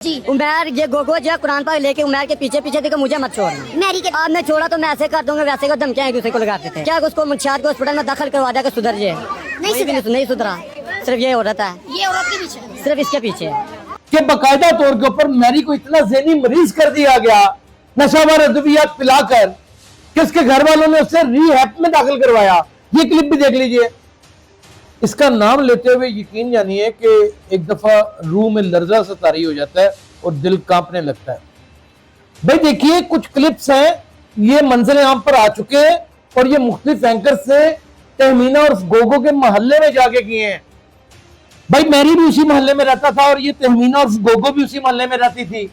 जी उमर ये गोगो जो कुरान पाक लेके उमर के पीछे पीछे देखो मुझे मत छोड़ना। मैरी के आपने छोड़ा तो मैं ऐसे कर दूंगा वैसे को धमकियां एक दूसरे को लगाते थे। क्या उसको मुंशियात को हॉस्पिटल में दाखिल करवा दिया कि सुधर जाए? नहीं सुधरा। सिर्फ ये औरत है, ये औरत के पीछे सिर्फ इसके पीछे कि बाकायदा तौर के ऊपर मैरी को इतना ज़हनी मरीज कर दिया गया, नशावर अद्वियात पिलाकर, कि उसके घर वालों ने उसे रिहैब में दाखिल करवाया। ये क्लिप भी देख लीजिए। इसका नाम लेते हुए यकीन जानिए कि एक दफा रूह में लर्जा सा तारी हो जाता है और दिल कांपने लगता है। भाई देखिए, कुछ क्लिप्स हैं, ये मंजर आम पर आ चुके हैं और ये मुख्तलिफ एंकर से तहमीना और गोगो के मोहल्ले में जाके किए हैं। भाई मैरी भी उसी मोहल्ले में रहता था और ये तहमीना और गोगो भी उसी मोहल्ले में रहती थी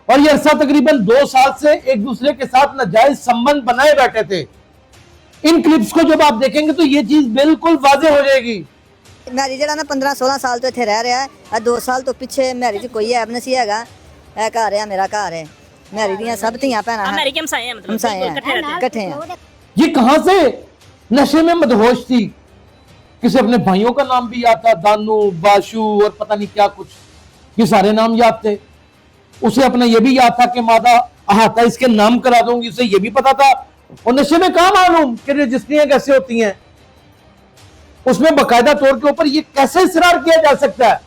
और ये अरसा तकरीबन 2 साल से एक दूसरे के साथ नाजायज संबंध बनाए बैठे थे। इन क्लिप्स को जब आप देखेंगे तो ये चीज बिल्कुल वाजे हो जाएगी। मैरी जरा ना 15-16 साल तो इतने रह रहा है। 2 साल तो पिछे मैरी च कोई ऐब नहीं हैगा। ए घर है, मेरा घर है, मैरी दियां सब धियां भैनां हैं, हमसाए हैं, इकट्ठे हैं। ये कहां से नशे में मदहोश थी। किसी अपने भाइयों का नाम भी याद था, दानू, बाशु और पता नहीं क्या कुछ, ये सारे नाम याद थे। उसे अपना ये भी याद था कि मादा अहाता इसके नाम करा दूंगी, उसे ये भी पता था। और नशे में कहा मालूम कि रजिस्ट्रियां कैसे होती हैं, उसमें बाकायदा तौर के ऊपर ये कैसे इसरार किया जा सकता है।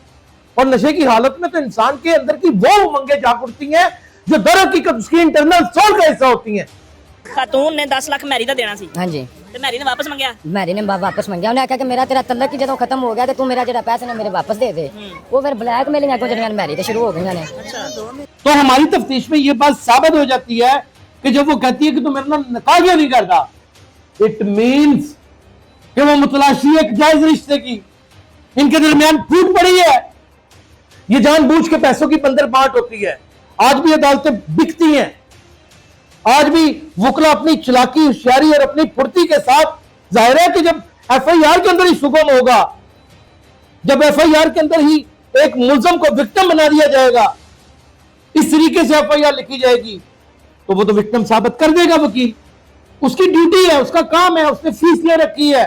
और नशे की हालत में तो इंसान के अंदर की वो उमंगें जाग उठती हैं जो दर हकीकत उसकी इंटरनल सोल का हिस्सा होती हैं। खातून ने 10 लाख मैरी का देना सी। हाँ जी, ते मैरी ने वापस मंगया। मैरी ने वापस मंगया। उन्हें आख्या कि मेरा तेरा तलक ही जो खत्म हो गया तो तू मेरा जो पैसे ने मेरे वापस दे दे। वो फिर ब्लैकमेलिंग को जरिए मैरी तो शुरू हो गई ने। तो हमारी तफ्तीश में ये बात साबित हो जाती है कि जब वो कहती है कि तू मेरे नाम निकाह क्यों नहीं करता, इट मीन्स कि वो मुतलाशी एक जायज रिश्ते की इनके दरमियान फूट पड़ी है। ये जानबूझ के पैसों की बंदर बांट होती है। आज भी अदालतें बिकती हैं, आज भी वकला अपनी चलाकी, होशियारी और अपनी फुर्ती के साथ, जाहिर है कि जब एफआईआर के अंदर ही सुगम होगा, जब एफआईआर के अंदर ही एक मुलजम को विक्टिम बना दिया जाएगा, इस तरीके से एफआईआर लिखी जाएगी, तो वो तो विक्टिम साबित कर देगा वकील। उसकी ड्यूटी है, उसका काम है, उसने फीस ले रखी है।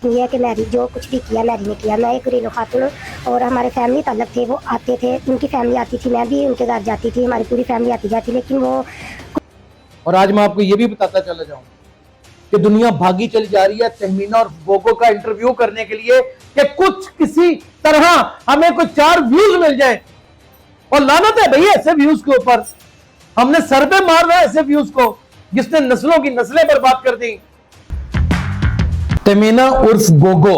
ये कि मैरी जो कुछ भी किया मैरी ने किया। मैं एक घरेलू खातून और हमारे फैमिली ताल्लुक थे, वो आते थे, उनकी फैमिली आती थी, मैं भी उनके घर जाती थी, हमारी पूरी फैमिली आती जाती, लेकिन वो। और आज मैं आपको ये भी बताता चला जाऊं कि दुनिया भागी चली जा रही है तहमीना और गोगो का इंटरव्यू करने के लिए कि कुछ किसी तरह हमें कोई 4 व्यूज मिल जाए। और लानत है भाई ऐसे व्यूज के ऊपर, हमने सर पे मारना है ऐसे व्यूज को जिसने नस्लों की नस्लें बर्बाद कर दी। तहमीना उर्फ गोगो,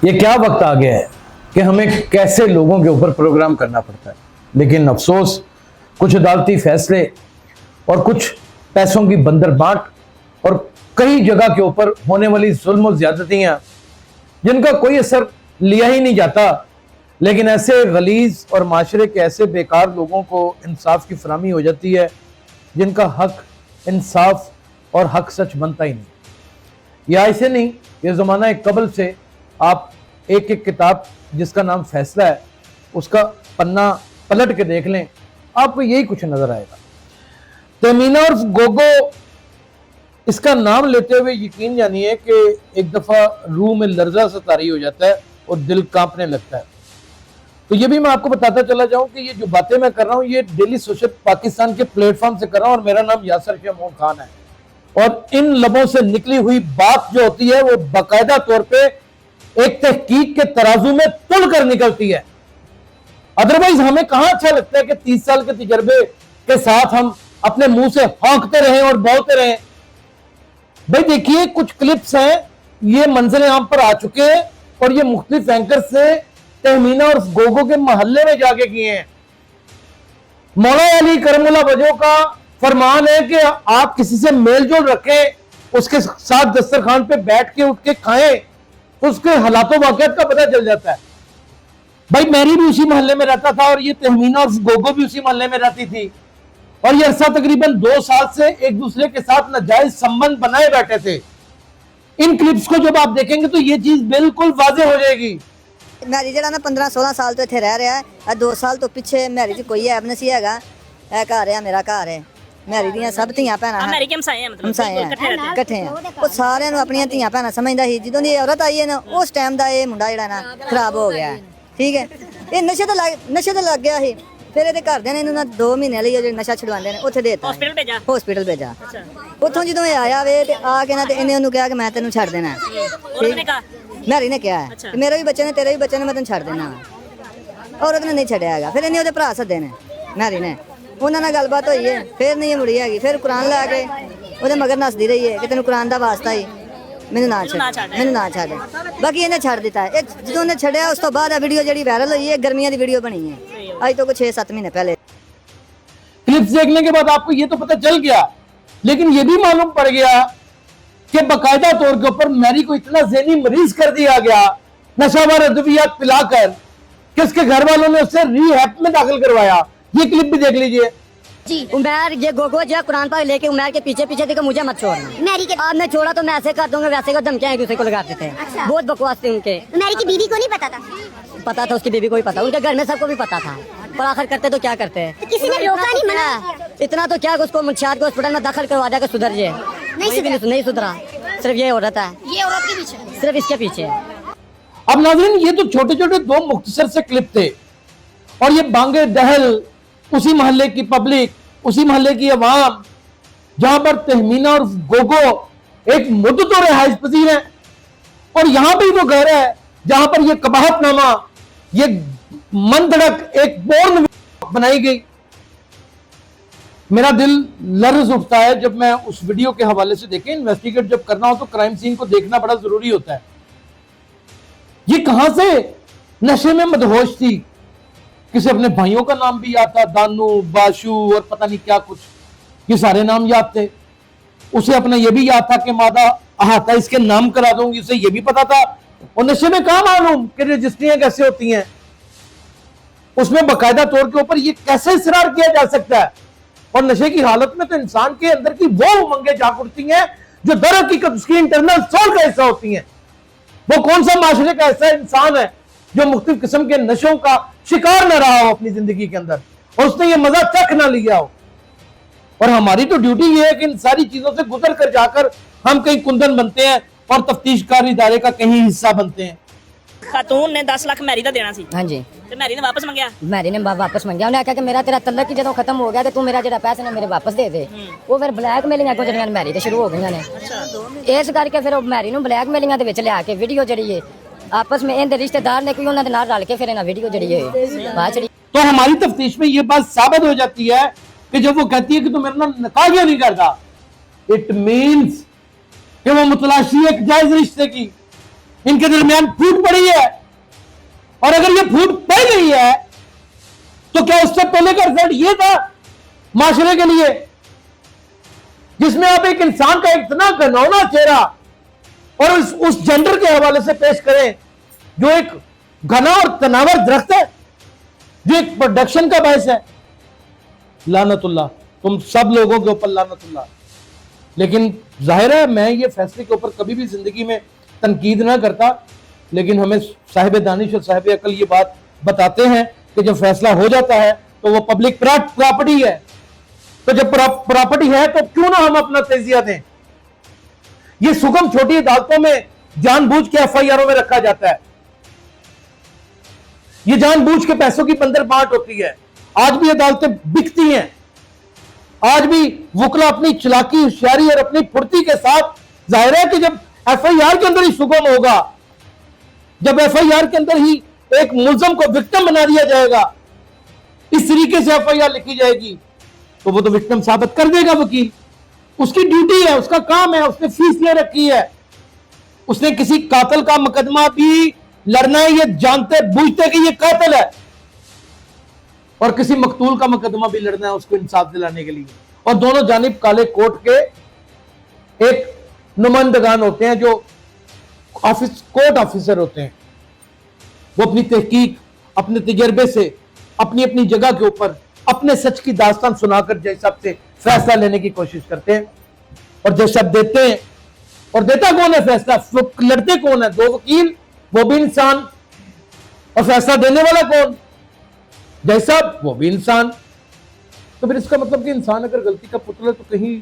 ये क्या वक्त आ गया है कि हमें कैसे लोगों के ऊपर प्रोग्राम करना पड़ता है। लेकिन अफसोस, कुछ अदालती फैसले और कुछ पैसों की बंदर बांट और कई जगह के ऊपर होने वाली जुल्म और ज्यादतियां जिनका कोई असर लिया ही नहीं जाता, लेकिन ऐसे गलीज और माशरे के ऐसे बेकार लोगों को इंसाफ की फराहमी हो जाती है जिनका हक इंसाफ और हक सच बनता ही नहीं। या ऐसे नहीं, ये ज़माना एक कबल से आप एक एक किताब जिसका नाम फैसला है उसका पन्ना पलट के देख लें, आपको यही कुछ नजर आएगा। तहमीना और गोगो, इसका नाम लेते हुए यकीन जानिए कि एक दफा रूह में लर्जा सा तारी हो जाता है और दिल कांपने लगता है। तो ये भी मैं आपको बताता चला जाऊं कि ये जो बातें मैं कर रहा हूं ये डेली सोशल पाकिस्तान के प्लेटफॉर्म से कर रहा हूं और मेरा नाम यासर शमून खान है। और इन लबों से निकली हुई बात जो होती है वो बाकायदा तौर पे एक तहकीक के तराजू में तुल कर निकलती है। अदरवाइज हमें कहां अच्छा लगता है कि 30 साल के तजर्बे के साथ हम अपने मुंह से हौंकते रहें और बोलते रहें। भाई देखिए, कुछ क्लिप्स हैं, ये मंजर आम पर आ चुके हैं और ये मुख्तलिफ एंकर से तहमीना और गोगो के मोहल्ले में जाके किए हैं। मौला अली करमुल्लाह वजह का फरमान है कि आप किसी से मेल जोल रखें, उसके साथ दस्तरखान पे बैठ के उठ के खाएं तो उसके हालातों वाक़ियात का पता चल जाता है। भाई मैरी भी उसी मोहल्ले में रहता था और ये तहमीना और गोगो भी उसी मोहल्ले में रहती थी और ये अरसा तकरीबन 2 साल से एक दूसरे के साथ नाजायज संबंध बनाए बैठे थे। इन क्लिप्स को जब आप देखेंगे तो ये चीज बिल्कुल वाजे हो जाएगी। मैरी जरा ना 15-16 साल तो इतने रह रहा है। 2 साल तो पिछे मैरी च कोई ऐब नहीं हैगा। ए घर है, मेरा घर है, मैरी दियां सब धियां भैनां हैं, हमसाए हैं, हमसाए हैं, इकट्ठे हैं। वो सारे अपनी धियां भैनां समझदा ही। ਜਦੋਂ ਦੀ औरत आई है ना उस टाइम ਦਾ ਇਹ ਮੁੰਡਾ ਜਿਹੜਾ ਨਾ खराब हो गया है। ठीक है, ये नशे तो लग गया है। ਫਿਰ ਇਹਦੇ ਘਰਦਿਆਂ ਨੇ ਇਹਨੂੰ ਨਾ 2 ਮਹੀਨੇ ਲਈ ਜਿਹੜੇ ਨਸ਼ਾ ਛੁਡਵਾਉਂਦੇ ਨੇ ਉੱਥੇ ਦੇਤਾ ਹਸਪੀਟਲ ਭੇਜਾ ਹਸਪੀਟਲ ਭੇਜਾ ਅੱਛਾ ਉੱਥੋਂ ਜਦੋਂ ਇਹ ਆਇਆ ਵੇ ਤੇ ਆ ਕੇ ਨਾ ਤੇ ਇਹਨੇ ਉਹਨੂੰ ਕਿਹਾ ਕਿ ਮੈਂ ਤੈਨੂੰ ਛੱਡ ਦੇਣਾ ਔਰਤ ਨੇ ਕਹਾ ਮੈਰੀ ਨੇ ਕਿਹਾ ਅੱਛਾ। ਕਿ ਮੇਰੇ ਵੀ ਬੱਚੇ ਨੇ ਤੇਰੇ ਵੀ ਬੱਚੇ ਨੇ ਮੈਂ ਤੈਨੂੰ ਛੱਡ ਦੇਣਾ ਔਰਤ ਨੇ ਨਹੀਂ ਛੱਡਿਆ ਹੈਗਾ ਫਿਰ ਇਹਨੇ ਉਹਦੇ ਭਰਾ ਸੱਦੇ ਨੇ ਮੈਰੀ ਨੇ ਉਹਨਾਂ ਨਾਲ ਗੱਲਬਾਤ ਹੋਈ ਹੈ ਫਿਰ ਨਹੀਂ ਇਹ ਮੁੜੀ ਹੈਗੀ ਫਿਰ ਕੁਰਾਨ ਲੈ ਕੇ ਉਹਦੇ ਮਗਰ ਨੱਸਦੀ ਰਹੀ ਹੈ ਕਿ ਤੈਨੂੰ ਕੁਰਾਨ ਦਾ ਵਾਸਤਾ ਹੀ ਮੈਨੂੰ ਨਾ ਛੱਡ ਬਾਕੀ ਇਹਨੇ ਛੱਡ ਦਿੱਤਾ ਇਹ ਜਦੋਂ ਉਹਨੇ ਛੱਡਿਆ ਉਸ ਤੋਂ ਬਾਅਦ ਆ ਵੀਡੀਓ ਜਿਹੜੀ ਵਾਇਰਲ ਹੋਈ ਹੈ ਗਰਮੀਆਂ ਦੀ ਵੀਡੀਓ ਬਣੀ ਹੈ ਅੱਜ ਤੋਂ ਕੁछ 6-7 महीने पहले क्लिप्स देखने के बाद आपको ये तो पता चल गया, लेकिन ये भी मालूम पड़ गया कि बकायदा तौर के ऊपर मैरी को इतना ज़हनी मरीज कर दिया गया नशावर अद्वियात पिलाकर कि उसके घर वालों ने उसे रिहैब में दाखिल करवाया। ये क्लिप भी देख लीजिए। जी उमर ये गोगो जो कुरान पाक लेके उमर के पीछे पीछे देखो मुझे मत छोड़ना मैरी के आपने छोड़ा तो मैं ऐसे कर दूंगा वैसे कर धमकियां एक दूसरे को लगाते थे अच्छा। बहुत बकवास थे उनके मैरी की बीवी को नहीं पता था पता था उसकी बीवी को ही पता उनके घर में सबको भी पता था पर आखिर करते तो क्या करते हैं तो किसी ने रोका नहीं मना किया? इतना तो क्या उसको मुंशियात को हॉस्पिटल में दाखिल करवा दिया कि सुधर जाए नहीं सुधरा सिर्फ ये औरत है ये औरत के पीछे सिर्फ इसके पीछे अब नाज़रीन ये तो छोटे छोटे 2 मुख्तसर से क्लिप थे और ये बांगे दहल उसी मोहल्ले की पब्लिक उसी मोहल्ले की अवाम जहां पर तहमीना और गोगो एक मुद्दत और रिहाइश पजीर है और यहां भी वो घर है जहां पर ये कबाहतनामा ये मनधड़क एक पोर्न बनाई गई। मेरा दिल लर्ज उठता है जब मैं उस वीडियो के हवाले से देखें। इन्वेस्टिगेट जब करना हो तो क्राइम सीन को देखना बड़ा जरूरी होता है। ये कहां से नशे में मदहोश थी, किसी अपने भाइयों का नाम भी याद था, दानू बाशु और पता नहीं क्या कुछ, ये सारे नाम याद थे। उसे अपना ये भी याद था कि मादा अहाता इसके नाम करा दूंगी, उसे ये भी पता था। और नशे में कहां मालूम कि रजिस्ट्रियां कैसे होती हैं, उसमें बाकायदा तौर के ऊपर ये कैसे इसरार किया जा सकता है। और नशे की हालत में तो इंसान के अंदर की वो उमंगें जाग उठती हैं जो दर हकीकत उसकी इंटरनल सोल का हिस्सा होती हैं। वो कौन सा माशरे का ऐसा इंसान है जो मुख्तलिफ किस्म के नशों का शिकार न रहा हो अपनी जिंदगी के अंदर और उसने ये मजा चख ना लिया हो। और हमारी तो ड्यूटी ये है कि इन सारी चीजों से गुजर कर जाकर हम कहीं कुंदन बनते हैं और तफ्तीशकारी इदारे का कहीं हिस्सा बनते हैं। खातून ने 10 लाख मैरी ਦਾ ਦੇਣਾ ਸੀ हाँ जी ਤੇ ਮੈਰੀ ਨੇ ਵਾਪਸ ਮੰਗਿਆ मैरी ने वापस मंगया उन्हें आख्या कि मेरा तेरा तलक ही जो खत्म हो गया तो तू मेरा जो पैसे ने मेरे वापस दे दे। वो फिर ब्लैकमेलिंग अगों ਜਿਹੜੀਆਂ मैरी ਤੇ ਸ਼ੁਰੂ ਹੋ ਗਈਆਂ ਨੇ ਇਸ ਕਰਕੇ ਫਿਰ ਉਹ ਮੈਰੀ ਨੂੰ ਬਲੈਕਮੇਲਿੰਗਾਂ ਦੇ ਵਿੱਚ ਲਿਆ ਕੇ ਵੀਡੀਓ ਜਿਹੜੀ ਹੈ आपस में ਇਹਦੇ ਰਿਸ਼ਤੇਦਾਰ ਨੇ ਕੋਈ ਉਹਨਾਂ ਦੇ ਨਾਲ ਰਲ ਕੇ ਫਿਰ ਇਹਨਾਂ ਵੀਡੀਓ ਜਿਹੜੀ ਹੈ ਬਾਅਦ ਚੜੀ। तो हमारी तफ्तीश में ये बात साबित हो जाती है कि जब वो कहती है कि तू मेरे नाम निकाह क्यों नहीं करता, इट मीन्स कि वो मुतलाशी एक जायज रिश्ते की इनके दरमियान फूट पड़ी है। और अगर ये फूट पड़ गई है तो क्या उससे पहले का रिजल्ट ये था माशरे के लिए जिसमें आप एक इंसान का इतना घनौना चेहरा और उस जेंडर के हवाले से पेश करें जो एक घना और तनावर दरख्त है, जो एक प्रोडक्शन का बायस है। लानतुल्लाह तुम सब लोगों के ऊपर लानतुल्लाह। लेकिन जाहिर है मैं ये फैसले के ऊपर कभी भी जिंदगी में तनकीद ना करता, लेकिन हमें साहिब दानिश और साहिब अकल ये बात बताते हैं कि जब फैसला हो जाता है तो वो पब्लिक प्रॉपर्टी है। तो जब प्रॉपर्टी है तो क्यों ना हम अपना तजिया दें। ये सुगम छोटी अदालतों में जानबूझ के एफआईआरों में रखा जाता है, ये जानबूझ के पैसों की बंदर बांट होती है। आज भी अदालतें बिकती हैं, आज भी वकला अपनी चलाकी होशियारी और अपनी फुर्ती के साथ, जाहिर है कि जब एफआईआर के अंदर ही सुगम होगा, जब एफआईआर के अंदर ही एक मुलजम को विक्टिम बना दिया जाएगा, इस तरीके से एफआईआर लिखी जाएगी तो वो तो विक्टिम साबित कर देगा वकील। उसकी ड्यूटी है, उसका काम है, उसने फीस ले रखी है, उसने किसी कातिल का मुकदमा भी लड़ना है ये जानते बूझते कि ये कातिल है, और किसी मकतूल का मुकदमा भी लड़ना है उसको इंसाफ दिलाने के लिए। और दोनों जानिब काले कोट के एक नुमाइंदगान होते हैं जो कोर्ट ऑफिसर होते हैं। वो अपनी तहकीक अपने तजर्बे से अपनी अपनी जगह के ऊपर अपने सच की दास्तान सुनाकर जज साहब से फैसला लेने की कोशिश करते हैं और जज साहब देते हैं। और देता कौन है फैसला, लड़ते कौन है, 2 वकील, वो भी इंसान, और फैसला देने वाला कौन, जज साहब, वो भी इंसान। तो फिर इसका मतलब कि इंसान अगर गलती का पुतला तो कहीं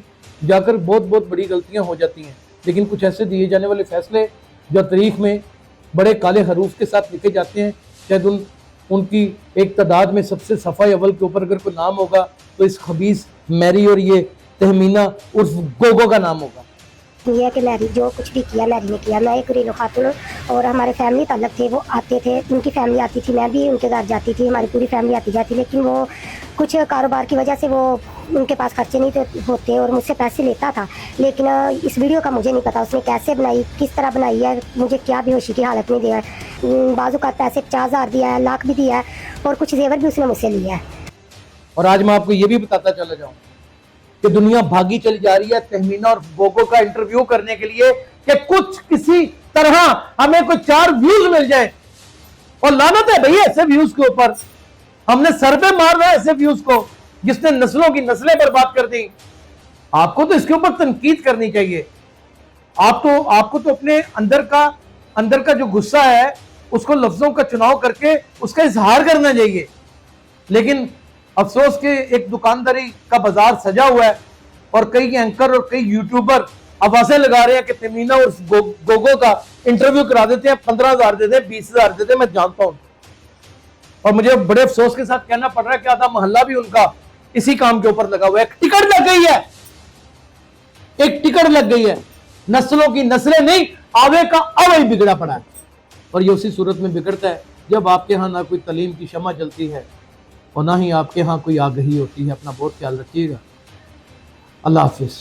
जाकर बहुत बहुत बड़ी गलतियां हो जाती हैं। लेकिन कुछ ऐसे दिए जाने वाले फैसले जो तारीख में बड़े काले हरूफ के साथ लिखे जाते हैं, शायद उन उनकी एक तादाद में सबसे सफ़ाई अव्वल के ऊपर अगर कोई नाम होगा तो इस खबीस मैरी और ये तहमीना उर्फ गोगो का नाम होगा। ये है कि मैरी जो कुछ भी किया मैरी ने किया। मैं एक घरेलू खातून और हमारे फैमिली ताल्लुक थे, वो आते थे, उनकी फैमिली आती थी, मैं भी उनके घर जाती थी, हमारी पूरी फैमिली आती जाती, लेकिन वो कुछ कारोबार की वजह से वो उनके पास खर्चे नहीं होते और मुझसे पैसे लेता था। लेकिन इस वीडियो का मुझे नहीं पता उसने कैसे बनाई, किस तरह बनाई है, मुझे क्या बेहोशी की हालत में दिया है। बाजू का पैसे 50,000 दिया है, लाख भी दिया है और कुछ जेवर भी उसने मुझसे लिया है। और आज मैं आपको ये भी बताता चला जाऊं कि दुनिया भागी चली जा रही है तहमीना और गोगो का इंटरव्यू करने के लिए कि कुछ किसी तरह हमें कोई 4 व्यूज मिल जाए। और लानत है भैया ऐसे व्यूज के ऊपर, हमने सर पे मार रहा है ऐसे व्यूज को जिसने नस्लों की नस्लें बर्बाद कर दी। आपको तो इसके ऊपर तनकीद करनी चाहिए। आपको तो अपने अंदर का जो गुस्सा है उसको लफ्जों का चुनाव करके उसका इजहार करना चाहिए। लेकिन अफसोस के एक दुकानदारी का बाजार सजा हुआ है और कई एंकर और कई यूट्यूबर आवाजें लगा रहे हैं कि तहमीना और गोगो का इंटरव्यू करा देते हैं, 15,000 देते हैं, 20,000 देते हैं। मैं जानता हूं और मुझे बड़े अफसोस के साथ कहना पड़ रहा है कि आधा मोहल्ला भी उनका इसी काम के ऊपर लगा हुआ है। एक टिकट लग गई है, एक टिकट लग गई है। नस्लों की नस्लें नहीं, आवे का आवे बिगड़ा पड़ा है। और ये उसी सूरत में बिगड़ता है जब आपके यहाँ ना कोई तालीम की शमा जलती है और ना ही आपके यहाँ कोई आगही होती है। अपना बहुत ख्याल रखिएगा। अल्लाह हाफिज।